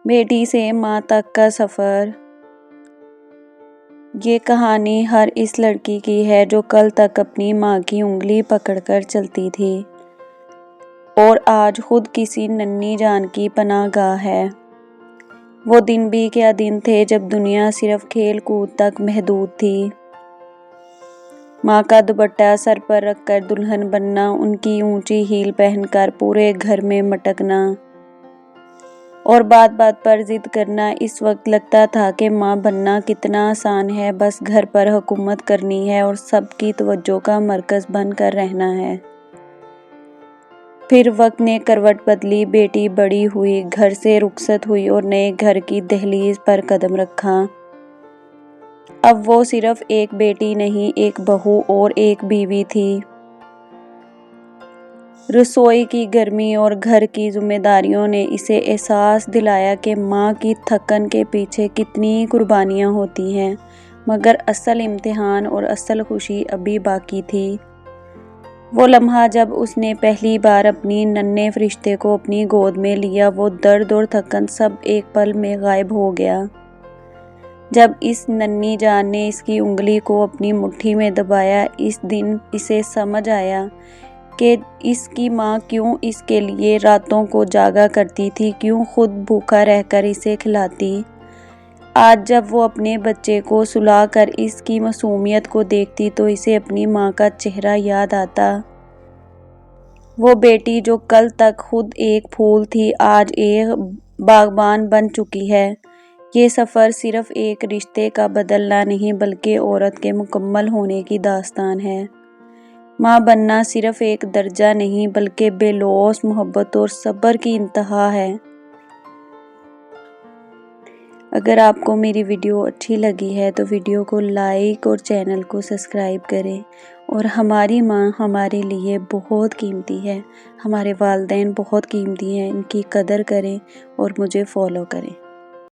بیٹی سے ماں تک کا سفر۔ یہ کہانی ہر اس لڑکی کی ہے جو کل تک اپنی ماں کی انگلی پکڑ کر چلتی تھی اور آج خود کسی ننھی جان کی پناہ گاہ ہے۔ وہ دن بھی کیا دن تھے جب دنیا صرف کھیل کود تک محدود تھی۔ ماں کا دوپٹہ سر پر رکھ کر دلہن بننا، ان کی اونچی ہیل پہن کر پورے گھر میں مٹکنا اور بات بات پر ضد کرنا۔ اس وقت لگتا تھا کہ ماں بننا کتنا آسان ہے، بس گھر پر حکومت کرنی ہے اور سب کی توجہ کا مرکز بن کر رہنا ہے۔ پھر وقت نے کروٹ بدلی، بیٹی بڑی ہوئی، گھر سے رخصت ہوئی اور نئے گھر کی دہلیز پر قدم رکھا۔ اب وہ صرف ایک بیٹی نہیں، ایک بہو اور ایک بیوی تھی۔ رسوئی کی گرمی اور گھر کی ذمہ داریوں نے اسے احساس دلایا کہ ماں کی تھکن کے پیچھے کتنی قربانیاں ہوتی ہیں، مگر اصل امتحان اور اصل خوشی ابھی باقی تھی۔ وہ لمحہ جب اس نے پہلی بار اپنی ننھے فرشتے کو اپنی گود میں لیا، وہ درد اور تھکن سب ایک پل میں غائب ہو گیا۔ جب اس ننھی جان نے اس کی انگلی کو اپنی مٹھی میں دبایا، اس دن اسے سمجھ آیا کہ اس کی ماں کیوں اس کے لیے راتوں کو جاگا کرتی تھی، کیوں خود بھوکا رہ کر اسے کھلاتی۔ آج جب وہ اپنے بچے کو سلا کر اس کی معصومیت کو دیکھتی تو اسے اپنی ماں کا چہرہ یاد آتا۔ وہ بیٹی جو کل تک خود ایک پھول تھی، آج ایک باغبان بن چکی ہے۔ یہ سفر صرف ایک رشتے کا بدلنا نہیں بلکہ عورت کے مکمل ہونے کی داستان ہے۔ ماں بننا صرف ایک درجہ نہیں بلکہ بے لوث محبت اور صبر کی انتہا ہے۔ اگر آپ کو میری ویڈیو اچھی لگی ہے تو ویڈیو کو لائک اور چینل کو سبسکرائب کریں، اور ہماری ماں ہمارے لیے بہت قیمتی ہے، ہمارے والدین بہت قیمتی ہیں، ان کی قدر کریں اور مجھے فالو کریں۔